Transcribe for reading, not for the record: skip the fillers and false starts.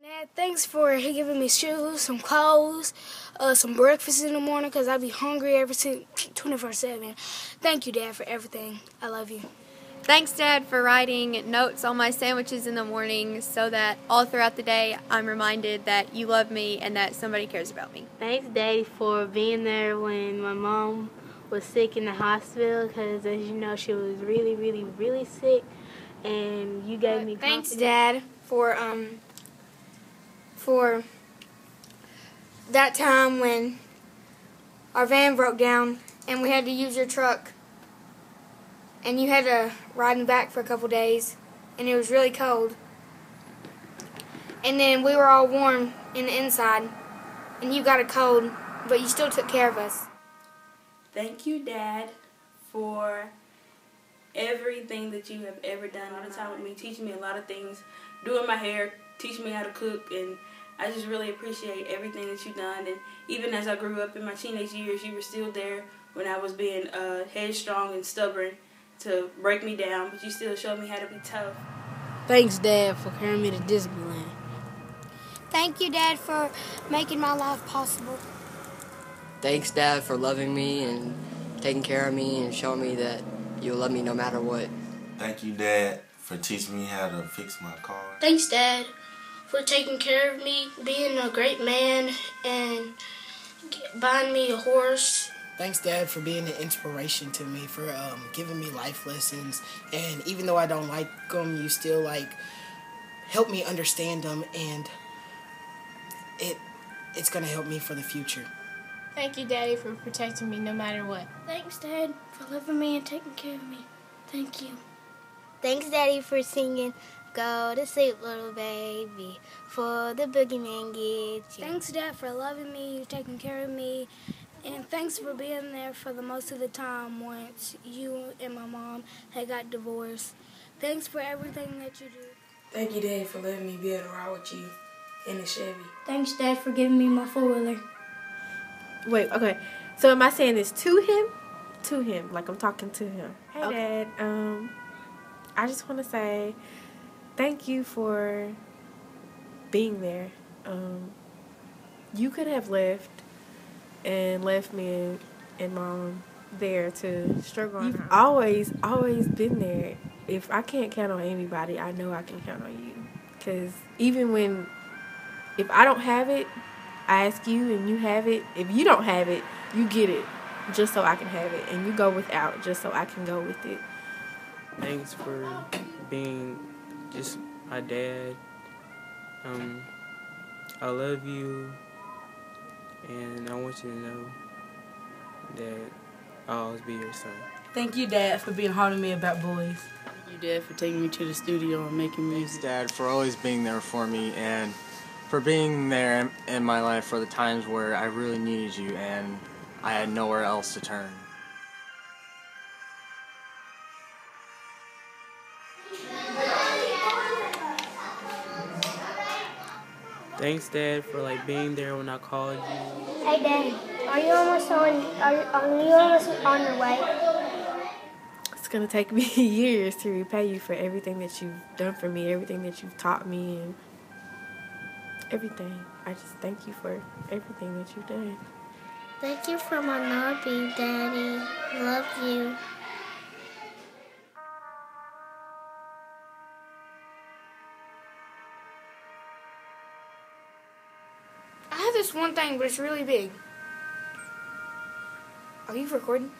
Dad, thanks for giving me shoes, some clothes, some breakfast in the morning because I be hungry every 24/7. Thank you, Dad, for everything. I love you. Thanks, Dad, for writing notes on my sandwiches in the morning so that all throughout the day I'm reminded that you love me and that somebody cares about me. Thanks, Daddy, for being there when my mom was sick in the hospital because, as you know, she was really, really, really sick, and you gave me Thanks, confidence. Dad, for that time when our van broke down and we had to use your truck and you had to ride me back for a couple days and it was really cold. And then we were all warm in the inside and you got a cold, but you still took care of us. Thank you, Dad, for everything that you have ever done all the time with me, teaching me a lot of things, doing my hair, teaching me how to cook, and I just really appreciate everything that you've done. And even as I grew up in my teenage years, you were still there when I was being headstrong and stubborn to break me down, but you still showed me how to be tough. Thanks, Dad, for carrying me to Disneyland. Thank you, Dad, for making my life possible. Thanks, Dad, for loving me and taking care of me and showing me that you'll love me no matter what. Thank you, Dad, for teaching me how to fix my car. Thanks, Dad, for taking care of me, being a great man, and buying me a horse. Thanks, Dad, for being an inspiration to me, for giving me life lessons. And even though I don't like them, you still help me understand them, and it's gonna help me for the future. Thank you, Daddy, for protecting me no matter what. Thanks, Dad, for loving me and taking care of me. Thank you. Thanks, Daddy, for singing "Go to Sleep, Little Baby" for the boogeyman gets you. Thanks, Dad, for loving me, taking care of me, and thanks for being there for the most of the time once you and my mom had got divorced. Thanks for everything that you do. Thank you, Dad, for letting me be able to ride with you in the Chevy. Thanks, Dad, for giving me my four-wheeler. Wait, okay. So am I saying this to him? To him, like I'm talking to him. Hey, Okay. Dad, I just want to say thank you for being there. You could have left me and Mom there to struggle on. You've always been there. If I can't count on anybody, I know I can count on you. Because even if I don't have it, I ask you and you have it. If you don't have it, you get it just so I can have it. And you go without just so I can go with it. Thanks for being just my dad. I love you, and I want you to know that I'll always be your son. Thank you, Dad, for being hard on me about boys. Thank you, Dad, for taking me to the studio and making music. Thanks, Dad, for always being there for me and for being there in my life for the times where I really needed you and I had nowhere else to turn. Thanks, Dad, for being there when I called you. Hey, Daddy, are you almost on your way? It's going to take me years to repay you for everything that you've done for me, everything that you've taught me, and everything. I just thank you for everything that you've done. Thank you for my Nobby, Daddy. Love you. I have this one thing, but it's really big. Are you recording?